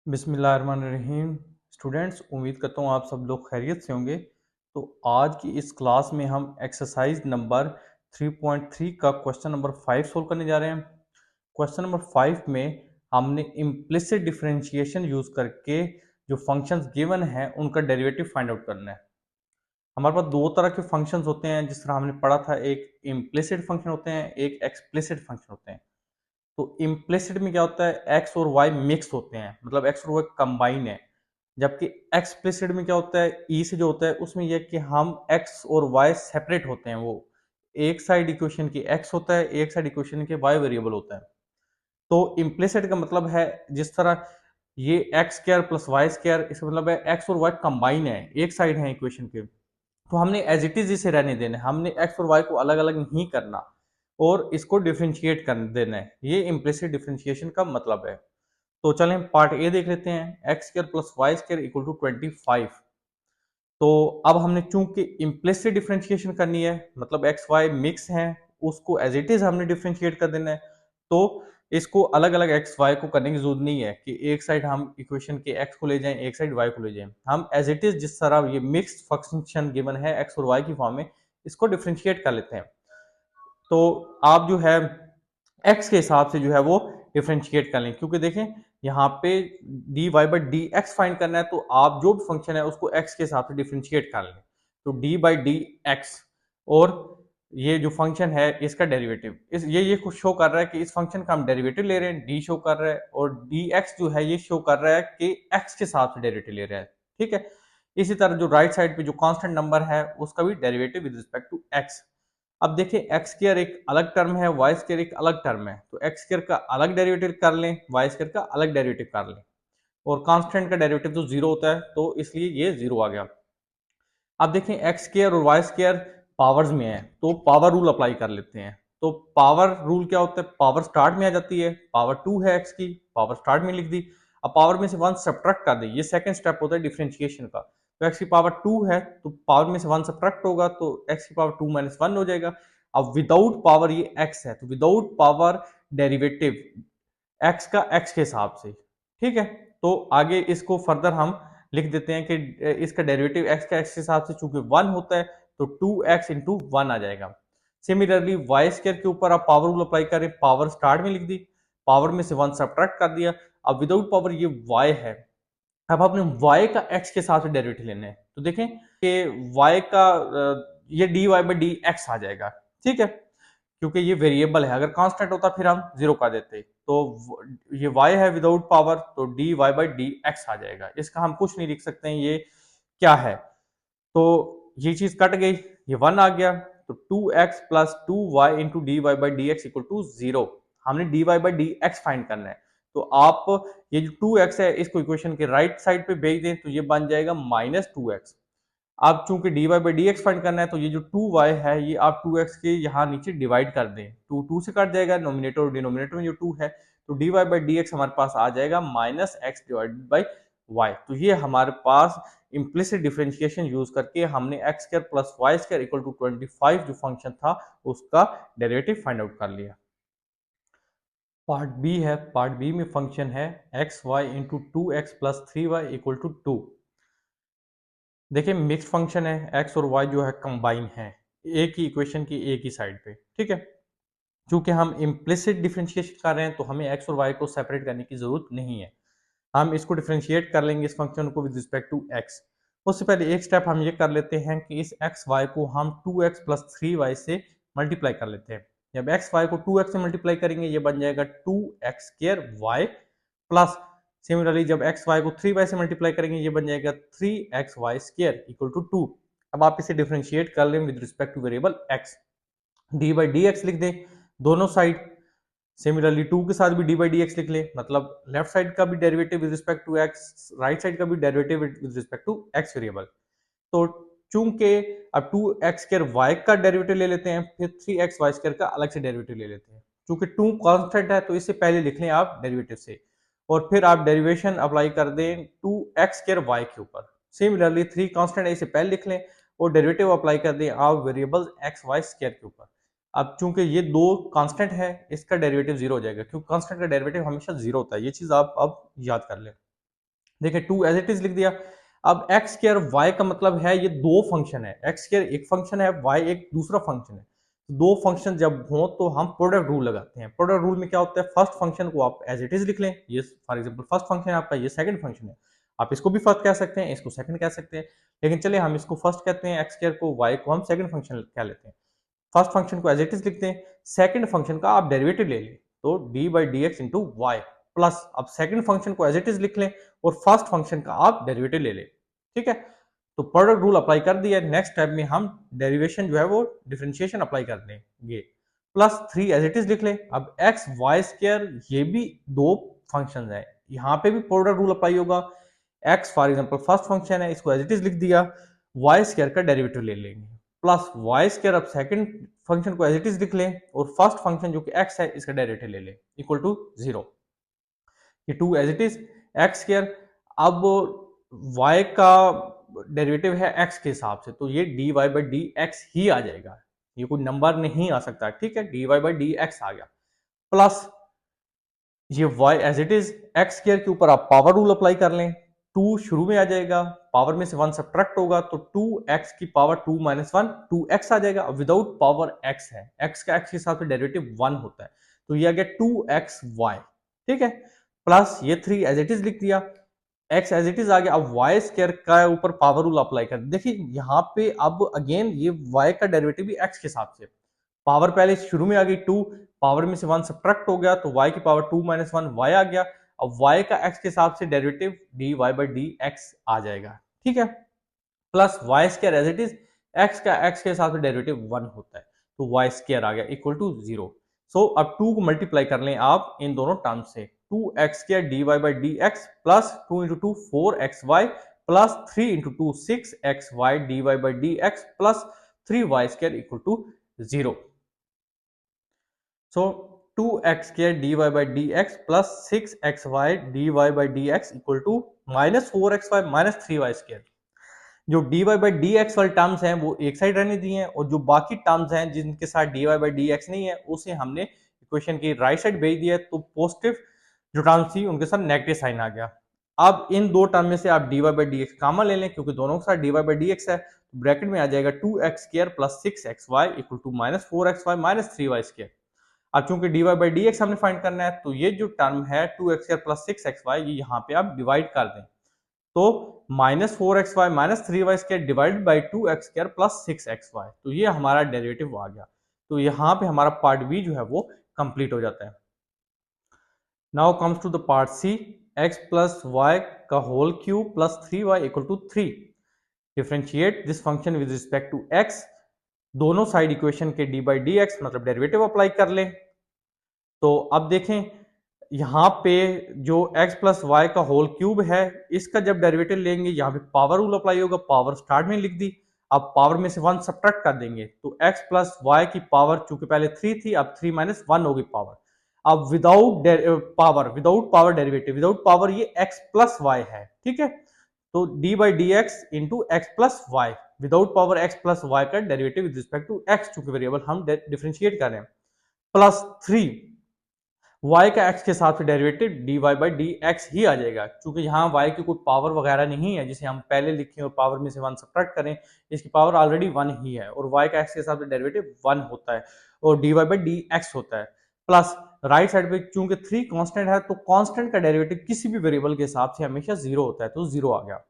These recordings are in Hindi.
बिस्मिल्लाहिर्रहमानिर्रहीम। स्टूडेंट्स, उम्मीद करता हूँ आप सब लोग खैरियत से होंगे। तो आज की इस क्लास में हम एक्सरसाइज नंबर 3.3 का क्वेश्चन नंबर 5 सोल्व करने जा रहे हैं। क्वेश्चन नंबर 5 में हमने इम्प्लिसिट डिफरेंशिएशन यूज करके जो फंक्शंस गिवन हैं उनका डेरिवेटिव फाइंड आउट करना है। हमारे पास दो तरह के फंक्शंस होते हैं, जिस तरह हमने पढ़ा था, एक इम्प्लिसिट फंक्शन होते हैं, एक एक्सप्लिसिट फंक्शन होते हैं। तो इम्प्लिसिट में क्या होता है, एक्स और वाई मिक्स होते हैं, मतलब एक्स और वाई कंबाइन है। जबकि एक्सप्लिसिट में क्या होता है, ई से जो होता है उसमें यह कि हम एक्स और वाई सेपरेट होते हैं। वो एक साइड इक्वेशन की एक्स होता है, एक साइड इक्वेशन के वाई वेरिएबल होता है। तो इम्प्लिसिट का मतलब है, जिस तरह ये X square plus Y square, इसका मतलब है एक्स और वाई कंबाइन है, एक साइड है इक्वेशन के। तो हमने एज इट इज इसे रहने देना है, हमने एक्स और वाई को अलग अलग नहीं करना और इसको डिफ्रेंशिएट कर देना है। ये इम्प्लिसिट डिफ्रेंशिएशन का मतलब है। तो चलें हम पार्ट ए देख लेते हैं। X square plus Y square equal to 25। तो अब हमने चूंकि इम्प्लिसिट डिफरेंशिएशन करनी है, मतलब एक्स वाई मिक्स हैं, उसको एज इट इज हमने डिफरेंशिएट कर देना है। तो इसको अलग अलग एक्स वाई को करने की जरूरत नहीं है कि एक साइड हम इक्वेशन के एक्स को ले जाएं, एक साइड वाई को ले जाएं। हम एज इट इज जिस तरह ये मिक्स्ड फंक्शन गिवन है एक्स और वाई की फॉर्म में, इसको डिफरेंशिएट कर लेते हैं। तो आप जो है एक्स के हिसाब से जो है वो डिफरेंशिएट कर लें, क्योंकि देखें यहाँ पे D Y by D x find करना है, तो आप जो भी फंक्शन है उसको एक्स के हिसाब से डिफरेंशिएट कर लें। तो डी बाई डी एक्स, और ये जो फंक्शन है इसका डेरिवेटिव, इस ये कुछ शो कर रहा है कि इस फंक्शन का हम डेरिवेटिव ले रहे हैं, डी शो कर रहा है, और डी एक्स जो है ये शो कर रहा है कि एक्स के हिसाब से डेरिवेटिव ले रहा है। ठीक है। इसी तरह जो राइट साइड पे जो कांस्टेंट नंबर है उसका भी derivative with respect to X. अब देखिए एक्स स्क्वायर एक अलग टर्म है, वाई स्क्वायर एक अलग टर्म है, तो एक्स स्क्वायर का अलग डेरिवेटिव कर लें, वाई स्क्वायर का अलग डेरिवेटिव कर लें। और कांस्टेंट का डेरिवेटिव तो जीरो होता है, तो इसलिए ये जीरो आ गया। अब देखें एक्स स्क्वायर और वाई स्क्वायर पावर्स में है, तो पावर रूल अप्लाई कर लेते हैं। तो पावर रूल क्या होता है, पावर स्टार्ट में आ जाती है, पावर 2 है एक्स की, पावर स्टार्ट में लिख दी। अब पावर में से 1 सब्ट्रैक्ट कर दी, ये सेकंड स्टेप होता है डिफरेंशिएशन का। तो एक्स की पावर 2 है, तो पावर में से 1 सब्ट्रैक्ट होगा, तो एक्स की पावर 2 माइनस 1 हो जाएगा। अब विदाउट पावर ये एक्स है, तो विदाउट पावर डेरिवेटिव एक्स का एक्स के हिसाब से। ठीक है। तो आगे इसको फर्दर हम लिख देते हैं कि इसका डेरिवेटिव एक्स का एक्स के हिसाब से चूंकि 1 होता है, तो 2x इंटू 1 आ जाएगा। सिमिलरली वाई स्क्वायर के ऊपर आप पावर रूल अप्लाई करें, पावर स्टार्ट में लिख दी, पावर में से 1 सब्ट्रैक्ट कर दिया। अब विदाउट पावर ये y है, अब आपने y का x के साथ डेरिवेटिव लेना है। तो देखें कि y का ये dy बाई डी एक्स आ जाएगा। ठीक है। क्योंकि ये वेरिएबल है, अगर कांस्टेंट होता फिर हम जीरो कर देते। तो ये y है विदाउट पावर, तो D Y by D X आ जाएगा। इसका हम कुछ नहीं लिख सकते हैं, ये क्या है। तो ये चीज कट गई, ये 1 आ गया। तो 2x plus 2y into D Y by D x equal to 0। हमने D Y by D x find करना है। तो आप ये जो 2x है इसको इक्वेशन के राइट साइड पे भेज दें, तो ये बन जाएगा -2x। अब चूंकि D Y by D x find करना है, तो ये जो 2y है ये आप 2x के यहाँ नीचे डिवाइड कर दें, 2 से कट जाएगा, नोमिनेटर और डिनोमिनेटर में जो 2 है, तो D Y by D x हमारे पास आ जाएगा -x डिवाइडेड बाई y। तो ये हमारे पास इम्प्लिसिट डिफरेंशिएशन यूज करके हमने X square plus Y square equal to 25 जो फंक्शन था उसका डेरिवेटिव फाइंड आउट कर लिया। पार्ट बी है, पार्ट बी में फंक्शन है X Y into 2x plus 3y equal to 2। देखिए मिक्स फंक्शन है, एक्स और वाई जो है कंबाइन है, एक ही इक्वेशन की एक ही साइड पे। ठीक है। चूंकि हम इम्प्लिसिट डिफरेंशिएशन कर रहे हैं, तो हमें एक्स और वाई को सेपरेट करने की जरूरत नहीं है। हम इसको डिफरेंशिएट कर लेंगे इस फंक्शन को विद रिस्पेक्ट टू एक्स। उससे पहले एक स्टेप हम ये कर लेते हैं कि इस एक्स वाई को हम 2x प्लस 3y से मल्टीप्लाई कर लेते हैं। जब एक्स वाई को 2x से मल्टीप्लाई करेंगे, ये बन जाएगा 2x square Y plus, similarly जब एक्स वाई को 3y से मल्टीप्लाई करेंगे, ये बन जाएगा 3xy स्क्वायर इक्वल टू 2। अब आप इसे डिफरेंशिएट कर लें with respect two variable x, D by D x लिख दें दोनों साइड। सिमिलरली 2 के साथ भी डी बाई डी एक्स लिख लें, मतलब लेफ्ट साइड का भी derivative with respect to X, right side का भी derivative with respect to X variable. तो चूंकि अब 2x स्क्वायर वाई का डेरिवेटिव ले लेते हैं, फिर 3xy स्क्वायर का अलग से डेरिवेटिव ले लेते हैं। चूंकि 2 कांस्टेंट है, तो इससे पहले लिख लें आप डेरिवेटिव से, और फिर आप डेरिवेशन अप्लाई कर दें 2x स्क्वायर वाई के ऊपर। सिमिलरली 3 कांस्टेंट है, इसे पहले लिख लें और डेरिवेटिव अप्लाई कर दें आप वेरिएबल एक्स वाई स्क्वायर के ऊपर। अब चूंकि ये दो कांस्टेंट है, इसका डेरिवेटिव जीरो हो जाएगा, क्योंकि कांस्टेंट का डेरिवेटिव हमेशा जीरो होता है। ये चीज आप अब याद कर लें। देखिए 2 एज इट इज लिख दिया। अब एक्स स्क्वायर वाई का मतलब है ये दो फंक्शन है, एक्स स्क्वायर एक फंक्शन है, वाई एक दूसरा फंक्शन है। दो फंक्शन जब हो तो हम प्रोडक्ट रूल लगाते हैं। प्रोडक्ट रूल में क्या होता है, फर्स्ट फंक्शन को आप एज इट इज लिख लें, ये फॉर एग्जांपल फर्स्ट फंक्शन है आपका, ये सेकंड फंक्शन है। आप इसको भी फर्स्ट कह सकते हैं, इसको सेकंड कह सकते हैं, लेकिन चलिए हम इसको फर्स्ट कहते हैं, एक्स स्क्वायर को, वाई को हम सेकंड फंक्शन कह लेते हैं। फर्स्ट फंक्शन को एज इट इज लिखते हैं, सेकंड फंक्शन का आप डेरिवेटिव ले लें, तो D by D X into Y, plus अब सेकंड फंक्शन को एज इट इज लिख लें और फर्स्ट फंक्शन का आप डेरिवेटिव ले लें। ठीक है, तो प्रोडक्ट रूल अप्लाई कर दिया। नेक्स्ट स्टेप में हम डेरिवेशन जो है वो डिफरेंशिएशन अप्लाई कर देंगे, प्लस 3 एज इट इज लिख लें। अब एक्स वाई स्क्वायर ये भी दो फंक्शन है, यहाँ पे भी प्रोडक्ट रूल अप्लाई होगा। X for example first function है, इसको एज इट इज लिख दिया, वाई स्क्वायर का डेरिवेटिव ले लेंगे, प्लस वाई स्क्वायर, अब सेकंड फंक्शन को एज इट इज लिख लें और फर्स्ट फंक्शन जो कि एक्स है इसका डेरिवेटिव ले लें, इक्वल टू 0। ये 2 as it is X square. अब y का डेरिवेटिव है x के हिसाब से, तो ये dy बाई डी एक्स ही आ जाएगा, ये कोई नंबर नहीं आ सकता। ठीक है, dy बाई डी एक्स आ गया, प्लस ये y as it is X square के ऊपर आप पावर रूल अप्लाई कर लें, 2 शुरू में आ जाएगा, पावर में से 1 सब्ट्रैक्ट होगा तो 2x की पावर 2 माइनस 1 2x आ जाएगा। विदाउट पावर x है, x का x के हिसाब से डेरिवेटिव 1 होता है, तो ये आ गया 2xy। ठीक है, प्लस ये 3 एज इट इज लिख दिया, x एज इट इज आ गया। अब y स्क्वायर का ऊपर पावर रूल अप्लाई कर, देखिए यहाँ पे अब अगेन ये y का डेरिवेटिव भी x के हिसाब से, पावर पहले शुरू में आ गई 2, पावर में से 1 सब्ट्रैक्ट हो गया तो y की पावर 2 माइनस 1 y आ गया। अब y का x के हिसाब से derivative dy by D X आ जाएगा। ठीक है, plus Y square as it is X का एक्स के हिसाब से डेरिवेटिव 1 होता है, तो वाई स्क्वायर आ गया इक्वल टू 0। सो अब 2 को मल्टीप्लाई कर लें आप इन दोनों टर्म से, 2x square D Y by D X plus 2 into 2 4xy plus 3 into 2 6xy D Y by D X plus 3y square equal to 0। So 2x square D Y by D X plus 6xy D Y by D x equal to minus 4xy minus 3y square. जो D Y by D X वाले टर्म्स हैं वो एक साइड रहने दिए हैं, और जो बाकी टर्म्स हैं जिनके साथ D Y by D X नहीं है उसे हमने इक्वेशन की राइट साइड भेज दिया है, तो पॉजिटिव जो टर्म्स थी उनके साथ नेगेटिव साइन आ गया। अब इन दो टर्म में से आप D Y by D X common ले लें, क्योंकि दोनों के साथ D Y by D X है, तो ब्रैकेट में आ जाएगा 2x square plus 6xy equal to minus 4xy minus 3y square. अब चूंकि D Y by D X हमने फाइंड करना है, तो ये जो टर्म है 2x स्क्वायर प्लस 6xy ये यहाँ पे आप डिवाइड कर दें, तो minus 4xy minus 3y square divided by 2x square plus 6xy, तो ये हमारा डेरिवेटिव आ गया। तो यहाँ पे हमारा पार्ट बी जो है वो कंप्लीट हो जाता है। Now comes to the part C, x plus Y का whole cube plus 3y equal to 3। Differentiate this function with respect to x, दोनों साइड इक्वेशन के डी बाई डी एक्स मतलब डेरिवेटिव अप्लाई कर ले। तो अब देखें यहाँ पे जो x प्लस वाई का होल क्यूब है इसका जब डेरिवेटिव लेंगे, यहाँ पे पावर रूल अप्लाई होगा, पावर स्टार्ट में लिख दी, अब पावर में से 1 सब्ट्रैक्ट कर देंगे, तो x प्लस वाई की पावर चूंकि पहले 3 थी अब 3 माइनस 1 होगी पावर। अब without power derivative, without power ये x प्लस वाई है। ठीक है, तो D by D X into X plus Y, without power x plus Y का derivative with respect to x, चूंकि वेरिएबल हम डिफरेंशिएट कर रहे हैं, प्लस 3 y का x के साथ derivative dy by D X ही आ जाएगा, क्योंकि यहाँ y की कोई पावर वगैरह नहीं है जिसे हम पहले लिखें और पावर में से 1 सब्ट्रैक्ट करें, इसकी पावर ऑलरेडी 1 ही है, और y का x के साथ डेरिवेटिव 1 होता है और dy बाई डी एक्स होता है। प्लस राइट साइड पे चूंकि 3 कांस्टेंट है, तो कांस्टेंट का डेरिवेटिव किसी भी वेरिएबल के हिसाब से हमेशा 0 होता है, तो 0 आ गया।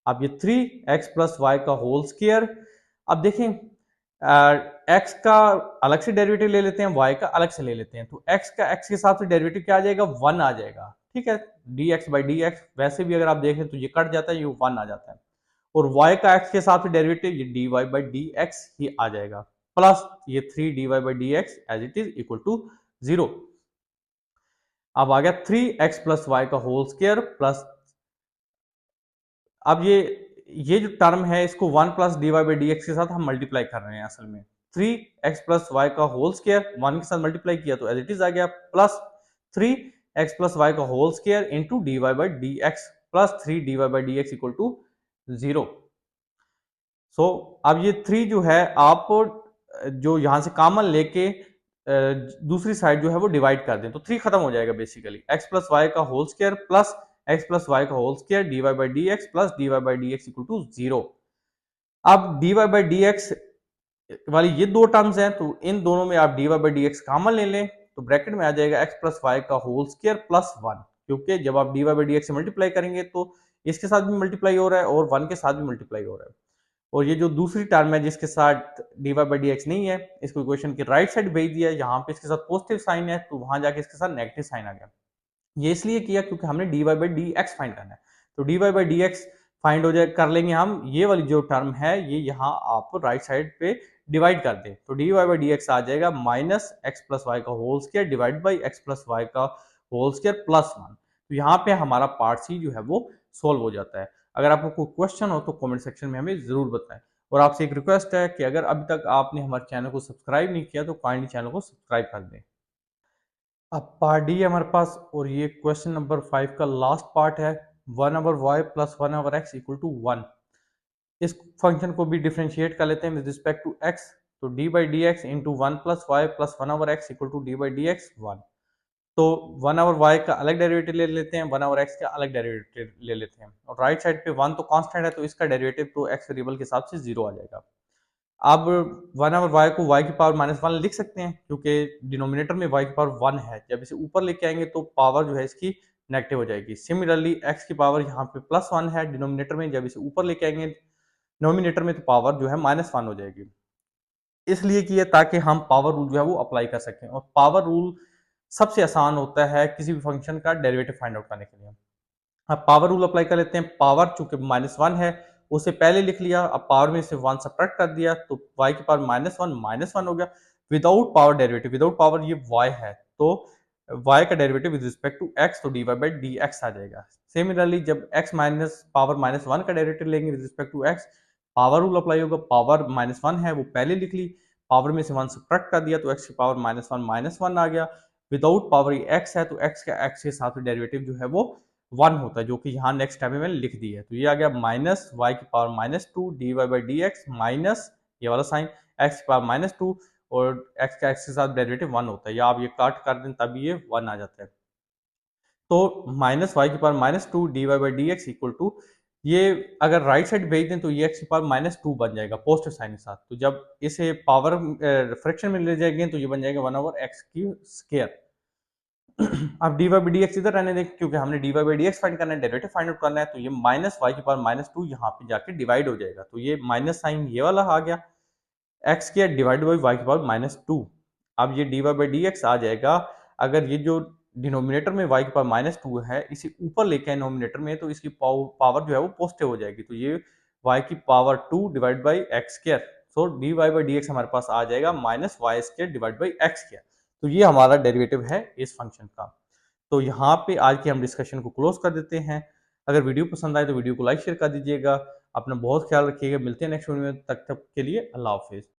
अब ये 3x प्लस वाई का होल स्क्वायर, अब देखें x का अलग से डेरिवेटिव ले लेते हैं, y का अलग से ले लेते हैं, तो x का x के हिसाब से डेरिवेटिव क्या आ जाएगा, 1 आ जाएगा। ठीक है, dx बाई डी एक्स, वैसे भी अगर आप देखें तो ये कट जाता है, ये 1 आ जाता है, और y का x के हिसाब से डेरिवेटिव ये dy बाई डी एक्स ही आ जाएगा, प्लस ये 3 dy by D X as it is equal to 0। अब आ गया 3x प्लस वाई का होल स्क्वायर प्लस, अब ये जो टर्म है इसको 1 plus D Y by D X के साथ हम मल्टीप्लाई कर रहे हैं। असल में 3x प्लस वाई का होल स्क्वायर 1 के साथ मल्टीप्लाई किया तो एज इट इज आ गया, प्लस 3x प्लस वाई का whole square into D Y by D X plus 3 D Y by D x equal to 0। So अब ये 3 जो है आप जो यहां से कॉमन लेके दूसरी साइड जो है वो डिवाइड कर दें, तो 3 खत्म हो जाएगा बेसिकली, x प्लस वाई का whole square plus X plus Y का whole square D Y by D X plus D Y by D x equal to 0। अब D Y by D X वाली ये दो टर्म्स हैं, तो इन दोनों में आप D Y by D X common ले लें, तो ब्रैकेट में आ जाएगा एक्स प्लस वाई का होल स्क्वायर प्लस 1, क्योंकि जब आप D Y by D X से मल्टीप्लाई करेंगे तो इसके साथ भी मल्टीप्लाई हो रहा है और 1 के साथ भी मल्टीप्लाई हो रहा है। और ये जो दूसरी टर्म है जिसके साथ D Y by D X नहीं है, इसको इक्वेशन की राइट साइड भेज दिया, यहाँ पे इसके साथ पॉजिटिव साइन है तो वहां जाके इसके साथ नेगेटिव साइन आ गया। ये इसलिए किया क्योंकि हमने D Y by D x find करना है, तो D Y by D x find हो जाए कर लेंगे हम, ये वाली जो टर्म है ये यहाँ आप राइट साइड पे डिवाइड कर दें, तो D Y by D X आ जाएगा माइनस एक्स प्लस वाई का whole square divide by X plus Y का होल स्क्वायर प्लस 1। तो यहाँ पे हमारा पार्ट सी जो है वो सोल्व हो जाता है। अगर आपको कोई क्वेश्चन हो तो कमेंट सेक्शन में हमें जरूर बताएं। और आपसे एक रिक्वेस्ट है कि अगर अभी तक आपने हमारे चैनल को सब्सक्राइब नहीं किया तो काइंडली चैनल को सब्सक्राइब कर दें। अब पार्ट डी है हमारे पास और ये क्वेश्चन नंबर 5 का लास्ट पार्ट है। 1/y plus 1/x equal to 1। इस फंक्शन को भी डिफ्रेंशिएट कर लेते हैं विद रिस्पेक्ट टू x, तो D by D X into 1 plus Y plus 1/x equal to D by D X 1। तो 1/y का अलग डेरिवेटिव ले लेते हैं, 1/x का अलग डेरिवेटिव ले लेते हैं, और राइट साइड पे 1 तो कांस्टेंट है तो इसका डेरिवेटिव तो x वेरिएबल के हिसाब से 0 आ जाएगा। अब 1/y को y की पावर -1 लिख सकते हैं क्योंकि डिनोमिनेटर में y की पावर 1 है, जब इसे ऊपर लेके आएंगे तो पावर जो है इसकी नेगेटिव हो जाएगी। सिमिलरली x की पावर यहाँ पे +1 है डिनोमिनेटर में, जब इसे ऊपर लेके आएंगे नोमिनेटर में तो पावर जो है -1 हो जाएगी। इसलिए कि है ताकि हम पावर रूल जो है वो अप्लाई कर सकें, और पावर रूल सबसे आसान होता है किसी भी फंक्शन का डेरिवेटिव फाइंड आउट करने के लिए। अब पावर रूल अप्लाई कर लेते हैं। पावर चूंकि -1 है उसे पहले लिख लिया, अब पावर में से 1 सब्ट्रैक्ट कर दिया तो y की पावर -1 हो गया। Without power derivative, without power ये y है तो y का derivative with respect to x तो D Y by D X आ जाएगा। सिमिलरली जब x माइनस पावर -1 का डेरिवेटिव लेंगे with respect to x, power rule apply होगा। पावर -1 है वो पहले लिख ली, पावर में से 1 सब्ट्रैक्ट कर दिया तो x की पावर -1 आ गया। विदाउट पावर ये x है तो x का x के साथ डेरिवेटिव जो है वो 1 होता है, जो कि यहाँ नेक्स्ट टाइम में मैंने लिख दी है। तो ये आ गया माइनस वाई की power -2 d Y by D x minus ये वाला साइन x की पावर -2 और x का x के साथ डेरिवेटिव 1 होता है, या आप ये काट कर दें तभी ये 1 आ जाता है। तो माइनस वाई की power -2 d Y by D x equal to, ये अगर राइट साइड भेज दें तो ये x की पावर -2 बन जाएगा पॉजिटिव साइन के साथ। तो जब इसे पावर फ्रैक्शन में ले जाएंगे तो ये बन जाएगा 1/x की स्क्वायर। अब D Y by D x इधर रहने दें क्योंकि हमने D Y by D x find करना है, डेरिवेटिव फाइंड आउट करना है, तो ये माइनस वाई की पावर -2 यहाँ पे जाके डिवाइड हो जाएगा, तो ये माइनस साइन ये वाला आ गया, एक्स के डिवाइड बाई वाई की पावर -2। अब ये D Y by D X आ जाएगा, अगर ये जो डिनोमिनेटर में y की पावर -2 है इसे ऊपर लेके आए नोमिनेटर में तो इसकी पावर जो है वो पॉजिटिव हो जाएगी, तो ये y की power 2 divide by x square, so d Y by D x हमारे पास आ जाएगा -y² डिवाइड बाई x²। तो ये हमारा डेरिवेटिव है इस फंक्शन का। तो यहाँ पे आज की हम डिस्कशन को क्लोज कर देते हैं। अगर वीडियो पसंद आए तो वीडियो को लाइक शेयर कर दीजिएगा। अपना बहुत ख्याल रखिएगा, मिलते हैं नेक्स्ट वीडियो में, तब तक के लिए अल्लाह हाफिज़।